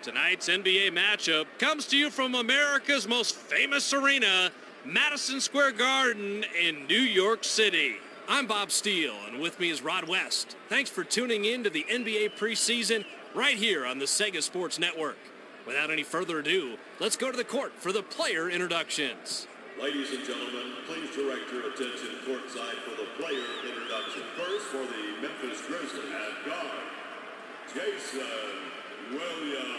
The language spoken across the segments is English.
Tonight's NBA matchup comes to you from America's most famous arena, Madison Square Garden in New York City. I'm Bob Steele, and with me is Rod West. Thanks for tuning in to the NBA preseason right here on the Sega Sports Network. Without any further ado, let's go to the court for the player introductions. Ladies and gentlemen, please direct your attention courtside for the player introduction. First, for the Memphis Grizzlies at guard, Jason Williams.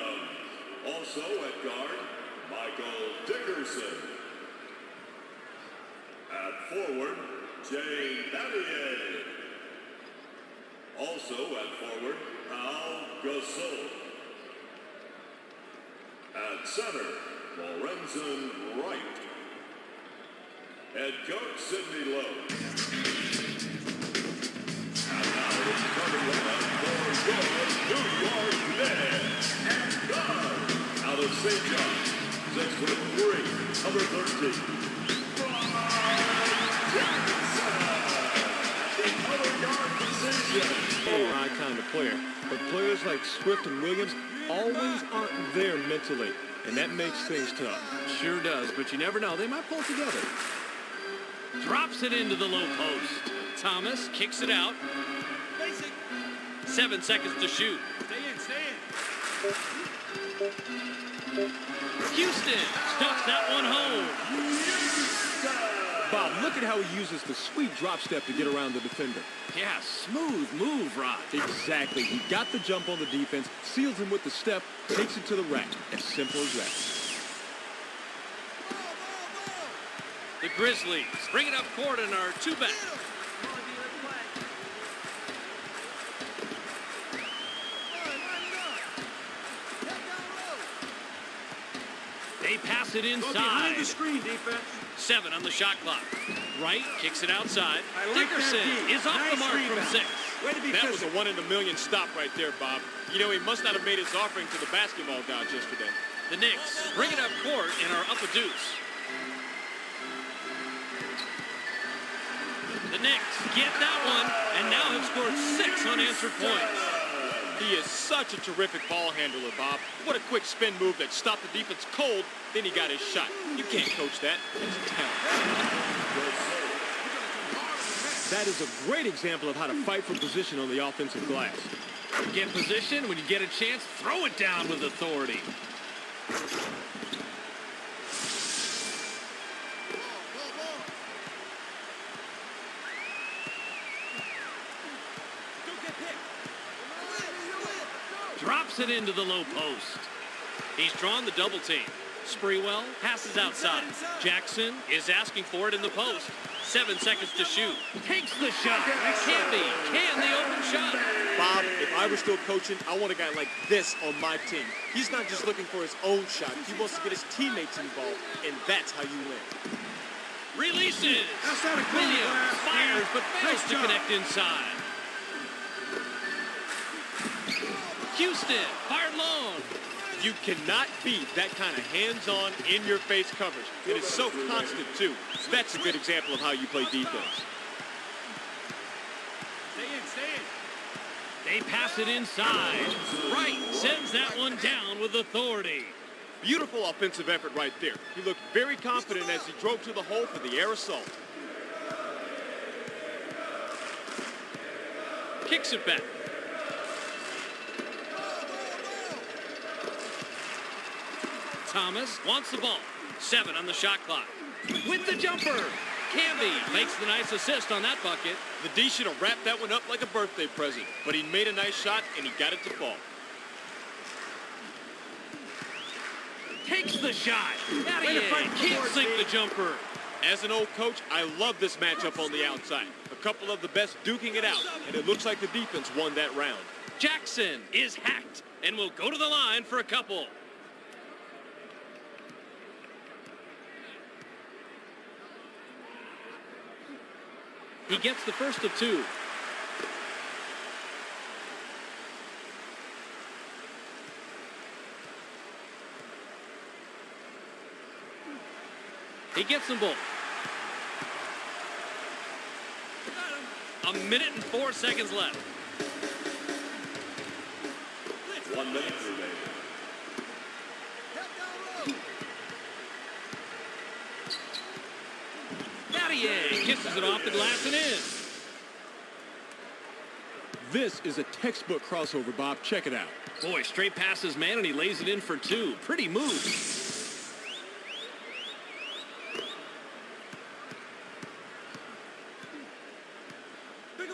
Also at guard, Michael Dickerson. At forward, Jay Battier. Also at forward, Al Gasol. At center, Lorenzen Wright. Head coach Sidney Lowe. And now it's starting lineup for your New York Knicks. And guard, out of St. John, 6'3", number 13. The other guard position. My kind of player, but players like Swift and Williams always aren't there mentally, and that makes things tough. Sure does, but you never know. They might pull together. Drops it into the low post. Thomas kicks it out. 7 seconds to shoot. Stay in. Houston stuffs that one home. Bob, look at how he uses the sweet drop step to get around the defender. Yeah, smooth move, Rod. Exactly. He got the jump on the defense, seals him with the step, takes it to the rack. As simple as that. The Grizzlies bring it up court and are 2 back. They pass it inside. Behind the screen, defense. 7 on the shot clock. Wright kicks it outside. Dickerson is off the mark from 6. That was a 1 in a million stop right there, Bob. You know, he must not have made his offering to the basketball gods yesterday. The Knicks bring it up court and are up a deuce. The Knicks get that one and now have scored 6 unanswered points. He is such a terrific ball handler, Bob. What a quick spin move that stopped the defense cold, then he got his shot. You can't coach that. It's talent. That is a great example of how to fight for position on the offensive glass. Get position, when you get a chance, throw it down with authority. Drops it into the low post. He's drawn the double team. Sprewell passes outside. Jackson is asking for it in the post. 7 seconds to shoot. Takes the shot. Can the open shot. Bob, if I were still coaching, I want a guy like this on my team. He's not just looking for his own shot. He wants to get his teammates involved, and that's how you win. Releases. Outside of Williams fires, but fails to connect inside. Houston, fired long. You cannot beat that kind of hands-on, in-your-face coverage. It is so constant, too. That's a good example of how you play defense. Stay in. They pass it inside. Wright sends that one down with authority. Beautiful offensive effort right there. He looked very confident as he drove to the hole for the air assault. Kicks it back. Thomas wants the ball. 7 on the shot clock. With the jumper. Camby makes the nice assist on that bucket. The D should have wrapped that one up like a birthday present, but he made a nice shot and he got it to fall. Takes the shot. Can't sink the jumper. As an old coach, I love this matchup on the outside. A couple of the best duking it out, and it looks like the defense won that round. Jackson is hacked and will go to the line for a couple. He gets the first of 2. He gets them both. A minute and 4 seconds left. 1 minute remaining. Candier kisses it off the glass and in. This is a textbook crossover, Bob. Check it out. Boy, straight past his man, and he lays it in for two. Pretty move.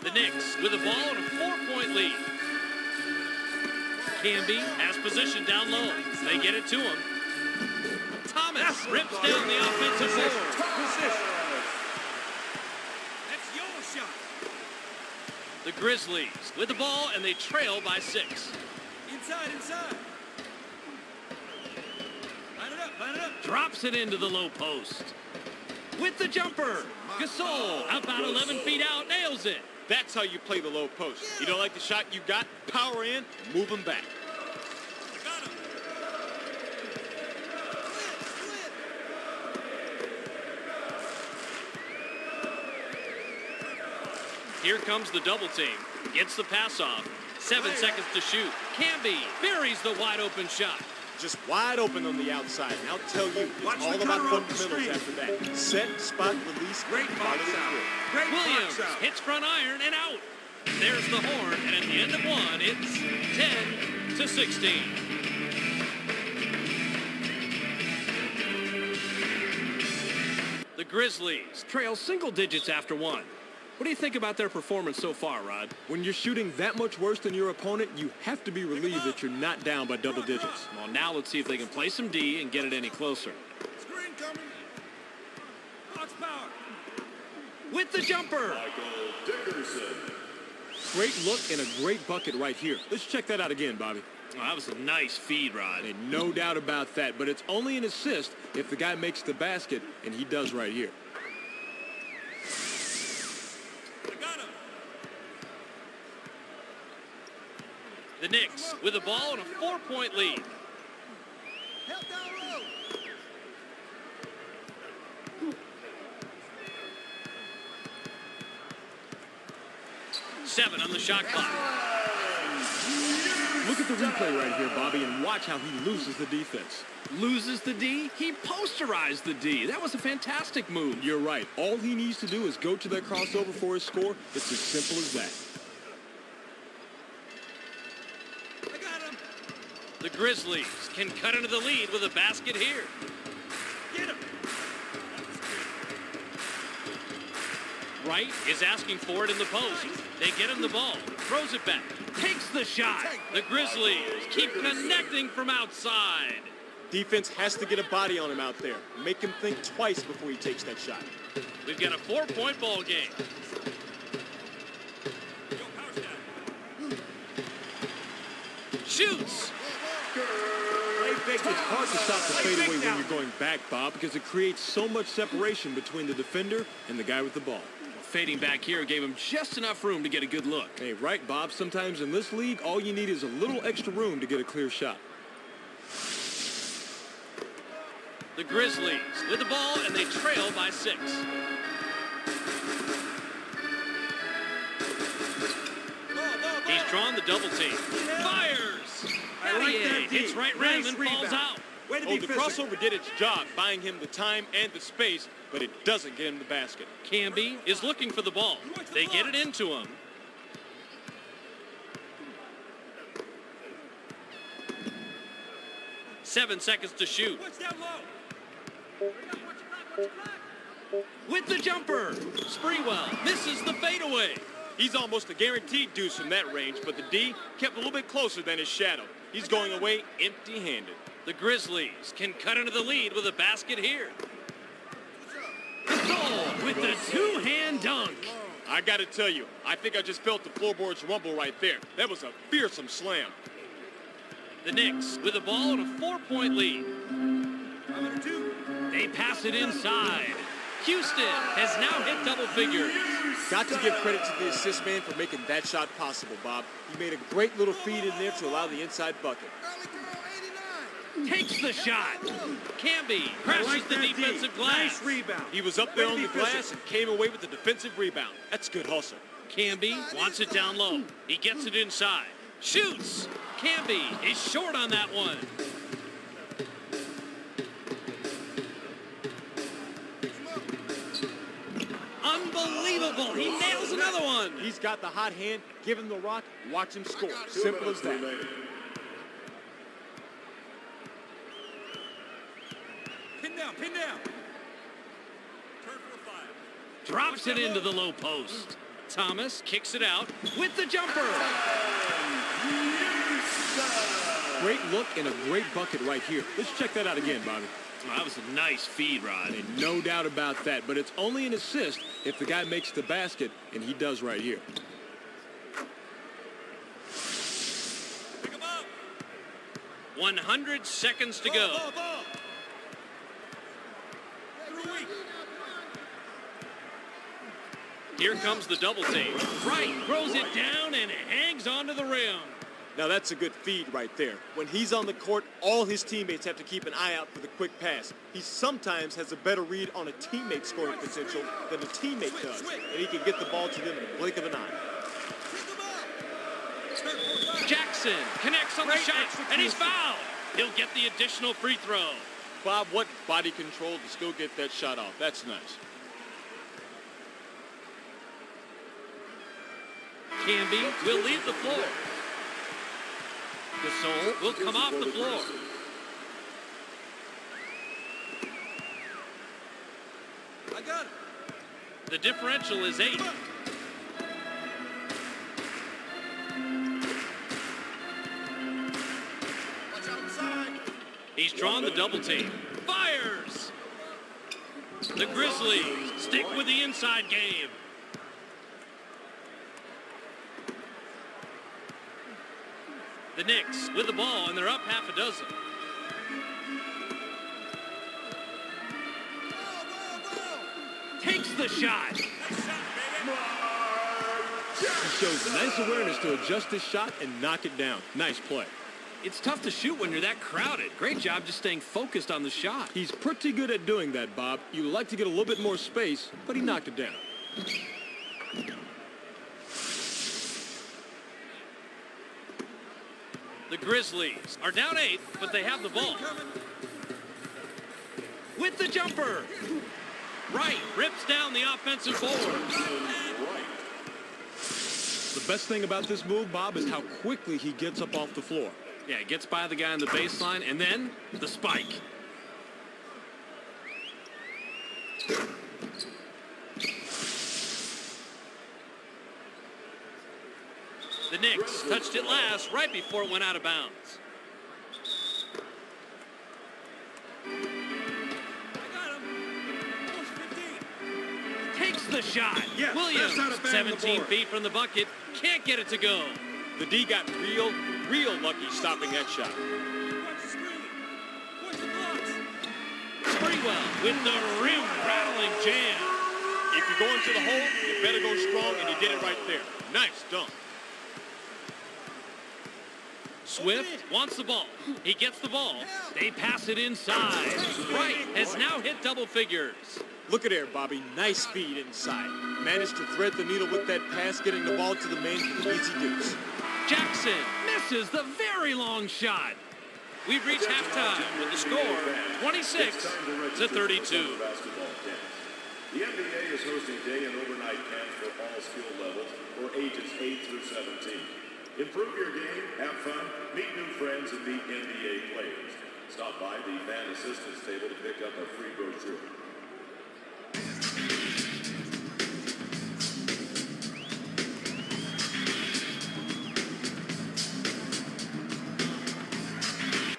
The Knicks with the ball and a 4-point lead. Camby has position down low. They get it to him. Thomas rips down the offensive board. That's your shot. The Grizzlies with the ball, and they trail by 6. Inside. Line it up. Drops it into the low post. With the jumper. Gasol, about 11 feet out, nails it. That's how you play the low post. You don't like the shot you got? Power in, move him back. Got him. Here comes the double team. Gets the pass off. 7 seconds to shoot. Camby buries the wide open shot. Just wide open on the outside. And I'll tell you, it's Watch all the about cutter off the fundamentals screen. after that. Set, spot, release. Great box out. Great Williams box out. hits front iron and out. There's the horn, and at the end of one, it's 10-16. The Grizzlies trail single digits after one. What do you think about their performance so far, Rod? When you're shooting that much worse than your opponent, you have to be relieved that you're not down by double digits. Well, now let's see if they can play some D and get it any closer. Screen coming. Box power. With the jumper. Michael Dickerson. Great look and a great bucket right here. Let's check that out again, Bobby. Oh, that was a nice feed, Rod. And no doubt about that, but it's only an assist if the guy makes the basket, and he does right here. I got him. The Knicks with the ball and a 4-point lead. Help down low. 7 on the shot clock. Look at the replay right here, Bobby, and watch how he loses the defense. Loses the D? He posterized the D. That was a fantastic move. You're right. All he needs to do is go to that crossover for his score. It's as simple as that. I got him. The Grizzlies can cut into the lead with a basket here. Get him. Wright is asking for it in the post. They get him the ball. Throws it back. Takes the shot. The Grizzlies keep connecting from outside. Defense has to get a body on him out there. Make him think twice before he takes that shot. We've got a 4-point ball game. Yo, power shot. Shoots. It's hard to stop the fadeaway when you're going back, Bob, because it creates so much separation between the defender and the guy with the ball. Fading back here gave him just enough room to get a good look. Hey, right, Bob? Sometimes in this league, all you need is a little extra room to get a clear shot. The Grizzlies with the ball, and they trail by 6. He's drawn the double team. Fires! I like that Candier D. hits right rim Nice and falls rebound. out. Way to Oh, be the physical. crossover did its job, buying him the time and the space, but it doesn't get him the basket. Camby is looking for the ball. They get it into him. Seven seconds to shoot. Watch down low. With the jumper. Sprewell misses the fadeaway. He's almost a guaranteed deuce from that range, but the D kept a little bit closer than his shadow. He's going away empty-handed. The Grizzlies can cut into the lead with a basket here. Gasol with the two-hand dunk. I got to tell you, I think I just felt the floorboards rumble right there. That was a fearsome slam. The Knicks with the ball and a 4-point lead. They pass it inside. Houston has now hit double figures. Got to give credit to the assist man for making that shot possible, Bob. He made a great little feed in there to allow the inside bucket. Takes the shot. Camby crashes the defensive glass. Nice rebound. He was up there Way to on be the glass physical. and came away with the defensive rebound. That's good hustle. Camby wants it down low. He gets it inside. Shoots. Camby is short on that one. Unbelievable. He nails another one. He's got the hot hand. Give him the rock. Watch him score. 2 Simple minutes as that. remaining. Pin down, pin down. Turn for the 5. Drops it into the low post. Thomas kicks it out with the jumper. Great look and a great bucket right here. Let's check that out again, Bobby. That was a nice feed, Rod. And no doubt about that, but it's only an assist if the guy makes the basket, and he does right here. Pick him up. 100 seconds to go. Ball. Through weak. Here comes the double team. Wright throws it down and hangs onto the rim. Now that's a good feed right there. When he's on the court, all his teammates have to keep an eye out for the quick pass. He sometimes has a better read on a teammate's scoring potential than a teammate does, and he can get the ball to them in a blink of an eye. Pick him up. Turn for 5. Jackson connects on the Great shot, and he's execution. fouled. He'll get the additional free throw. Bob, what body control to still get that shot off? That's nice. Camby will leave the floor. Gasol will come off the floor. I got it. The differential is 8. Watch out inside. He's drawn the double team. Fires! The Grizzlies stick with the inside game. The Knicks with the ball, and they're up half a dozen. Takes the shot. He shows nice awareness to adjust his shot and knock it down. Nice play. It's tough to shoot when you're that crowded. Great job just staying focused on the shot. He's pretty good at doing that, Bob. You'd like to get a little bit more space, but he knocked it down. The Grizzlies are down 8, but they have the ball. With the jumper. Wright rips down the offensive board. The best thing about this move, Bob, is how quickly he gets up off the floor. Yeah, he gets by the guy on the baseline, and then the spike. The Knicks touched it last right before it went out of bounds. I got him. Push 15. Takes the shot. Yes, Williams, that's not a bad on the 17 board. feet from the bucket. Can't get it to go. The D got real lucky stopping that shot. Watch the screen. Watch the blocks. Sprewell with the rim-rattling jam. If you go into the hole, you better go strong, and he did it right there. Nice dunk. Swift wants the ball. He gets the ball. They pass it inside. Wright has now hit double figures. Look at there, Bobby. Nice speed inside. Managed to thread the needle with that pass, getting the ball to the main for the easy deuce. Jackson misses the very long shot. We've reached halftime with the score 26 to 32. Basketball camps. The NBA is hosting day and overnight camps for all skill levels for ages 8 through 17. Improve your game, have fun, meet new friends, and meet NBA players. Stop by the fan assistance table to pick up a free brochure.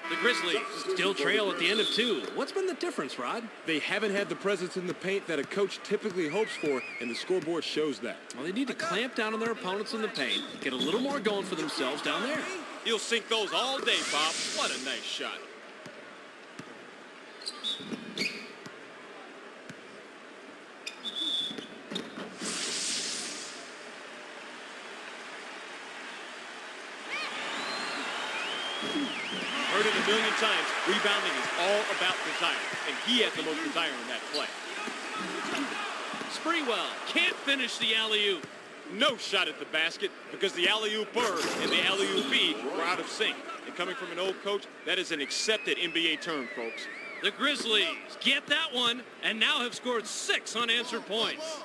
The Grizzlies still trail at the end of 2. What's been the difference, Rod? They haven't had the presence in the paint that a coach typically hopes for, and the scoreboard shows that. Well, they need to clamp down on their opponents in the paint, get a little more going for themselves down there. He'll sink those all day, Bob. What a nice shot. Heard it a million times. Rebounding is all about desire, and he had the most desire in that play. Sprewell can't finish the alley-oop. No shot at the basket because the alley-ooper and the alley-oop-B were out of sync. And coming from an old coach, that is an accepted NBA term, folks. The Grizzlies get that one and now have scored 6 unanswered points.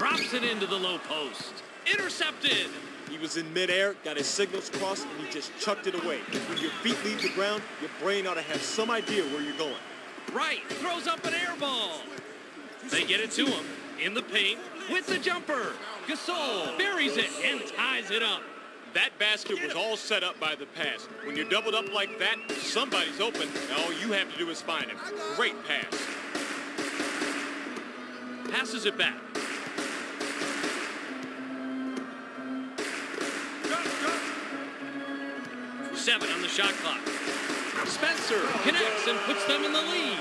Drops it into the low post. Intercepted. He was in midair, got his signals crossed, and he just chucked it away. When your feet leave the ground, your brain ought to have some idea where you're going. Right, throws up an air ball. They get it to him in the paint with the jumper. Gasol buries it and ties it up. That basket was all set up by the pass. When you're doubled up like that, somebody's open, and all you have to do is find him. Great pass. Passes it back. Seven on the shot clock. Spencer connects and puts them in the lead.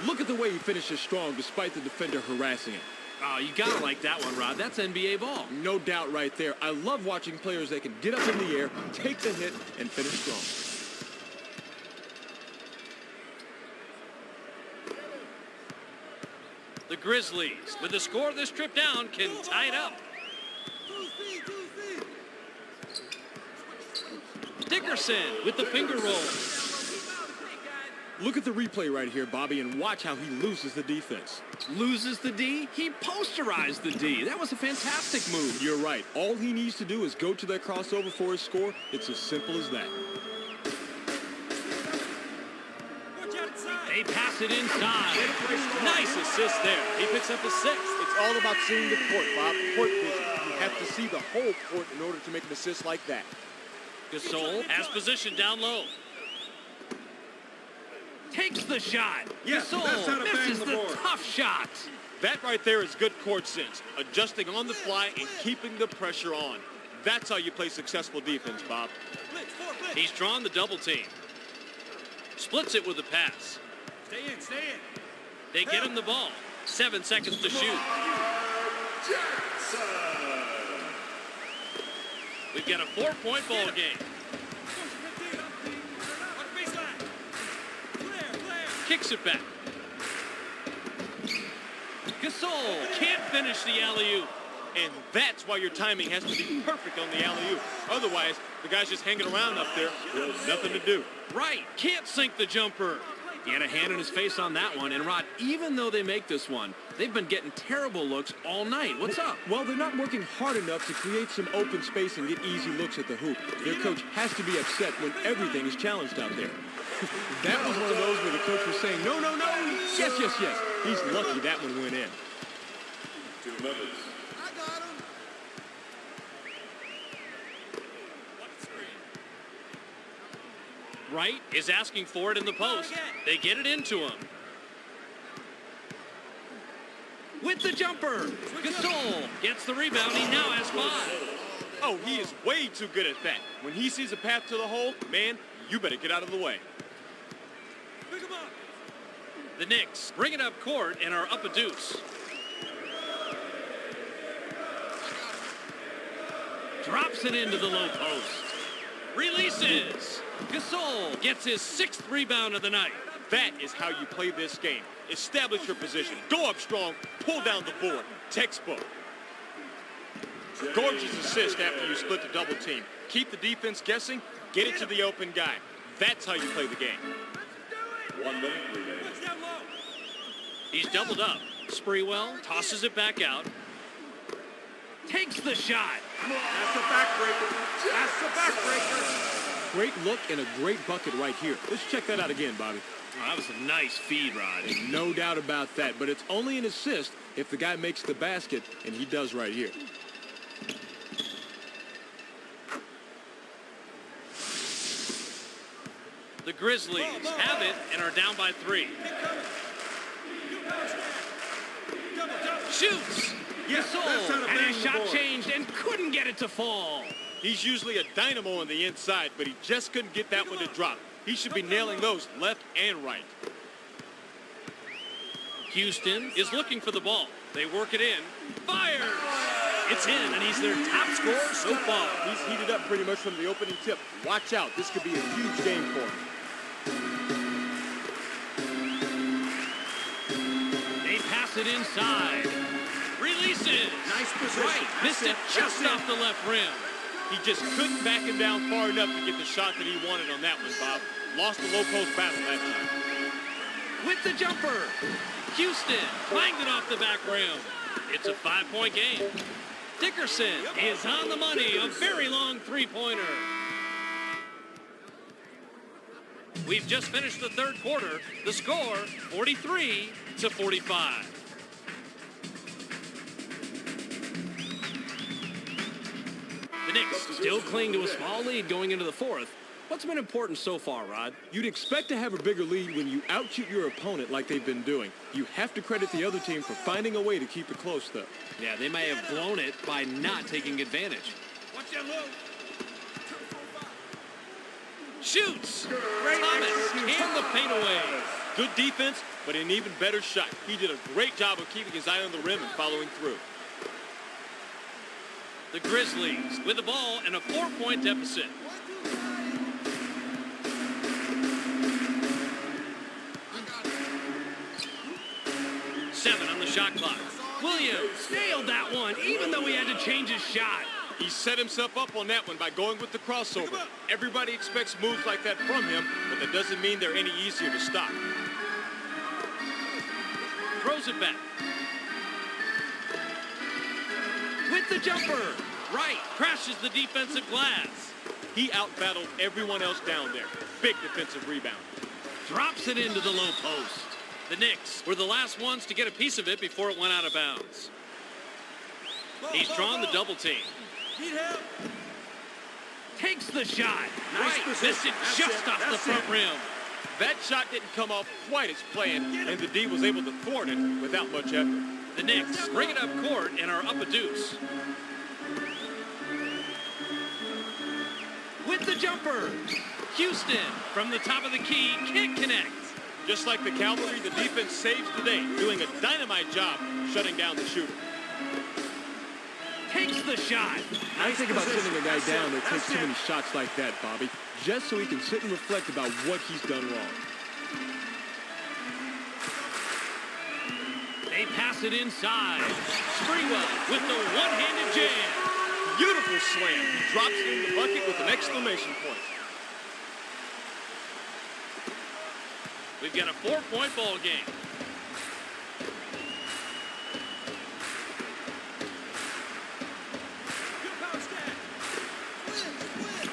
Look at the way he finishes strong despite the defender harassing him. Oh, you gotta like that one, Rod. That's NBA ball. No doubt right there. I love watching players that can get up in the air, take the hit, and finish strong. The Grizzlies, with the score of this trip down, can tie it up. Dickerson with the finger roll. Look at the replay right here, Bobby, and watch how he loses the defense. Loses the D? He posterized the D. That was a fantastic move. You're right. All he needs to do is go to that crossover for his score. It's as simple as that. They pass it inside. Nice assist there. He picks up a sixth. It's all about seeing the court, Bob. Court vision. You have to see the whole court in order to make an assist like that. Gasol has position down low. Takes the shot. Gasol misses the tough shot. That right there is good court sense. Adjusting on the fly and keeping the pressure on. That's how you play successful defense, Bob. He's drawn the double team. Splits it with a pass. Stay in, stay in. They get him the ball. 7 seconds to shoot. We've got a 4-point ball game. Kicks it back. Gasol can't finish the alley-oop. And that's why your timing has to be perfect on the alley-oop. Otherwise, the guy's just hanging around up there with nothing to do. Right, can't sink the jumper. He had a hand in his face on that one. And Rod, even though they make this one, they've been getting terrible looks all night. What's up? Well, they're not working hard enough to create some open space and get easy looks at the hoop. Their coach has to be upset when everything is challenged out there. That was one of those where the coach was saying, no, no, no, yes, yes, yes. He's lucky that one went in. 2 minutes. Wright is asking for it in the post. They get it into him. With the jumper, Gasol gets the rebound. He now has 5. Oh, he is way too good at that. When he sees a path to the hole, man, you better get out of the way. The Knicks bring it up court and are up a deuce. Drops it into the low post. Releases. Gasol gets his 6th rebound of the night. That is how you play this game. Establish your position. Go up strong. Pull down the board. Textbook. Gorgeous assist after you split the double team. Keep the defense guessing. Get it to the open guy. That's how you play the game. 1 minute remaining. He's doubled up. Sprewell tosses it back out. Takes the shot. That's the backbreaker. That's the backbreaker. Great look and a great bucket right here. Let's check that out again, Bobby. Oh, that was a nice feed, Rod. No doubt about that, but it's only an assist if the guy makes the basket, and he does right here. The Grizzlies have it and are down by 3. Shoots. Gasol had his shot changed and couldn't get it to fall. He's usually a dynamo on the inside, but he just couldn't get that one to drop. He should be nailing those left and right. Houston is looking for the ball. They work it in. Fires! It's in, and he's their top scorer so far. He's heated up pretty much from the opening tip. Watch out. This could be a huge game for him. They pass it inside. Releases. Nice position. Right. Missed it just off the left rim. He just couldn't back him down far enough to get the shot that he wanted on that one, Bob. Lost the low post battle that time. With the jumper. Houston clanged it off the back rim. It's a 5-point game. Dickerson is on the money. A very long three-pointer. We've just finished the third quarter. The score, 43-45. The Knicks still cling to a small lead going into the fourth. What's been important so far, Rod? You'd expect to have a bigger lead when you outshoot your opponent like they've been doing. You have to credit the other team for finding a way to keep it close, though. Yeah, they may have blown it by not taking advantage. Watch that low. Shoots! Thomas can the paint away. Good defense, but an even better shot. He did a great job of keeping his eye on the rim and following through. The Grizzlies with the ball and a 4-point deficit. Seven on the shot clock. Williams nailed that one, even though he had to change his shot. He set himself up on that one by going with the crossover. Everybody expects moves like that from him, but that doesn't mean they're any easier to stop. Throws it back. With the jumper. Right. Crashes the defensive glass. He out-battled everyone else down there. Big defensive rebound. Drops it into the low post. The Knicks were the last ones to get a piece of it before it went out of bounds. He's drawn the double team. Need help. Takes the shot. Nice Right. position. Missed it That's just it. off the That's front it. rim. That shot didn't come off quite as planned, and the D was able to thwart it without much effort. The Knicks bring it up court and are up a deuce. With the jumper. Houston from the top of the key can't connect. Just like the Cavalry, the defense saves today, doing a dynamite job shutting down the shooter. Takes the shot. I think about sitting a guy down that takes too many shots like that, Bobby, just so he can sit and reflect about what he's done wrong. They pass it inside. Sprewell with the one-handed jam. Beautiful slam. He drops it in the bucket with an exclamation point. We've got a 4-point ball game.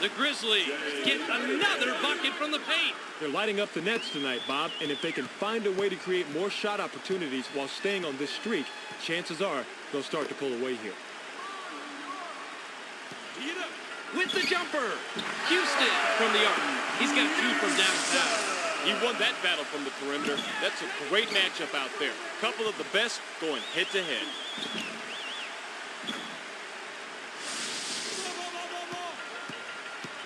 The Grizzlies get another bucket from the paint. They're lighting up the nets tonight, Bob, and if they can find a way to create more shot opportunities while staying on this streak, chances are they'll start to pull away here. With the jumper. Houston from the arc. He's got two from downtown. He won that battle from the perimeter. That's a great matchup out there. Couple of the best going head-to-head.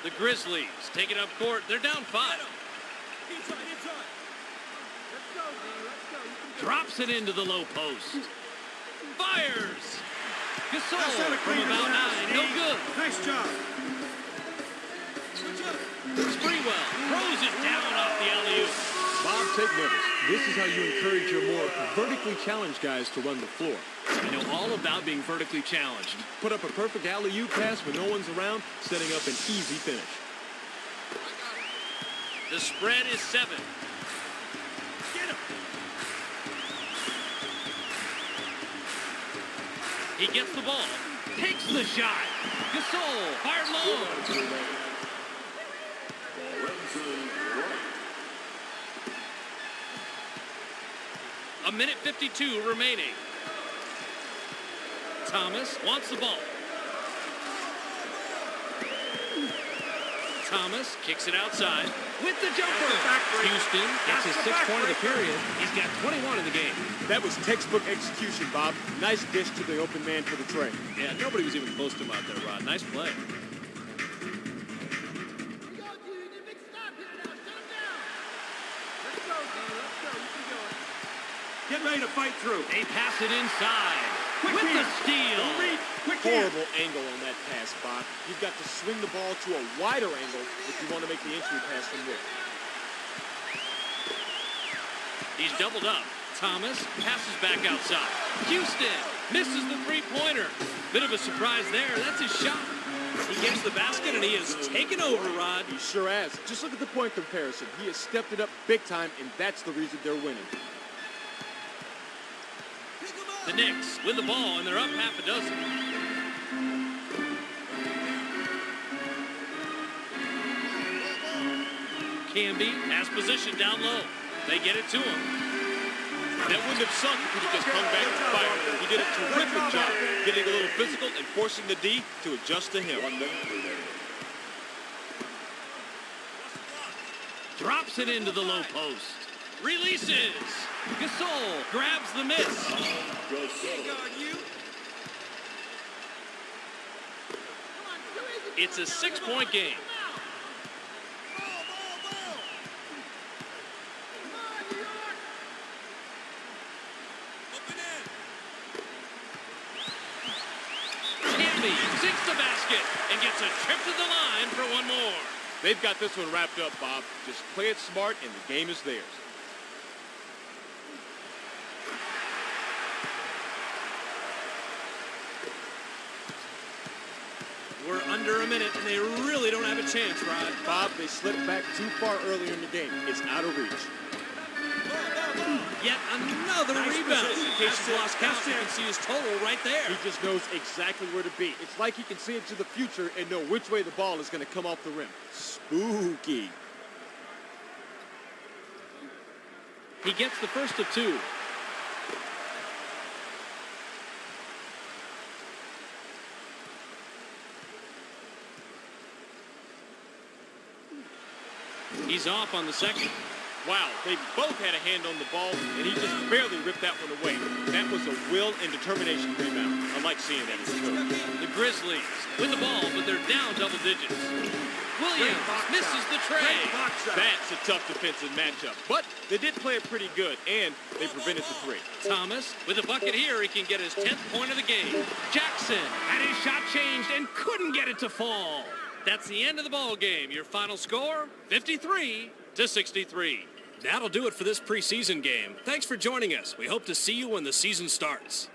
The Grizzlies take it up court. They're down 5. Drops it into the low post. Fires. Gasol from about 9. No good. Nice job. Sprewell throws it down off the alley-oop. Bob, take notice. This is how you encourage your more vertically challenged guys to run the floor. I know all about being vertically challenged. Put up a perfect alley-oop pass when no one's around, setting up an easy finish. The spread is 7. Get him. He gets the ball. Takes the shot. Gasol fired long. A minute 52 remaining. Thomas wants the ball. Thomas kicks it outside with the jumper. Houston gets his 6th point of the period. He's got 21 in the game. That was textbook execution, Bob. Nice dish to the open man for the tray. Yeah, nobody was even close to him out there, Rod. Nice play. Get ready to fight through. They pass it inside with the steal. Horrible angle on that pass, Bob. You've got to swing the ball to a wider angle if you want to make the entry pass from there. He's doubled up. Thomas passes back outside. Houston misses the three-pointer. Bit of a surprise there. That's his shot. He gets the basket, and he has taken over, Rod. He sure has. Just look at the point comparison. He has stepped it up big time, and that's the reason they're winning. The Knicks with the ball, and they're up half a dozen. Camby has position down low. They get it to him. That wouldn't have sunk if he just hung back and fired. He did a terrific job getting a little physical and forcing the D to adjust to him. 1 minute remaining. Drops it into the low post. Releases. Gasol grabs the miss. It's a 6-point game. Camby sinks the basket and gets a trip to the line for one more. They've got this one wrapped up, Bob. Just play it smart, and the game is theirs. We're under a minute, and they really don't have a chance, Rod. Bob, they slipped back too far earlier in the game. It's out of reach. Yet another Nice rebound. position. In case you lost count, you can see his total right there. He just knows exactly where to be. It's like he can see into the future and know which way the ball is going to come off the rim. Spooky. He gets the first of two. He's off on the second. Wow, they both had a hand on the ball, and he just barely ripped that one away. That was a will and determination rebound. I like seeing that as a coach. The Grizzlies with the ball, but they're down double digits. Williams misses the tray. That's a tough defensive matchup, but they did play it pretty good, and they prevented the three. Thomas with a bucket here. He can get his 10th point of the game. Jackson had his shot changed and couldn't get it to fall. That's the end of the ball game. Your final score, 53-63. That'll do it for this preseason game. Thanks for joining us. We hope to see you when the season starts.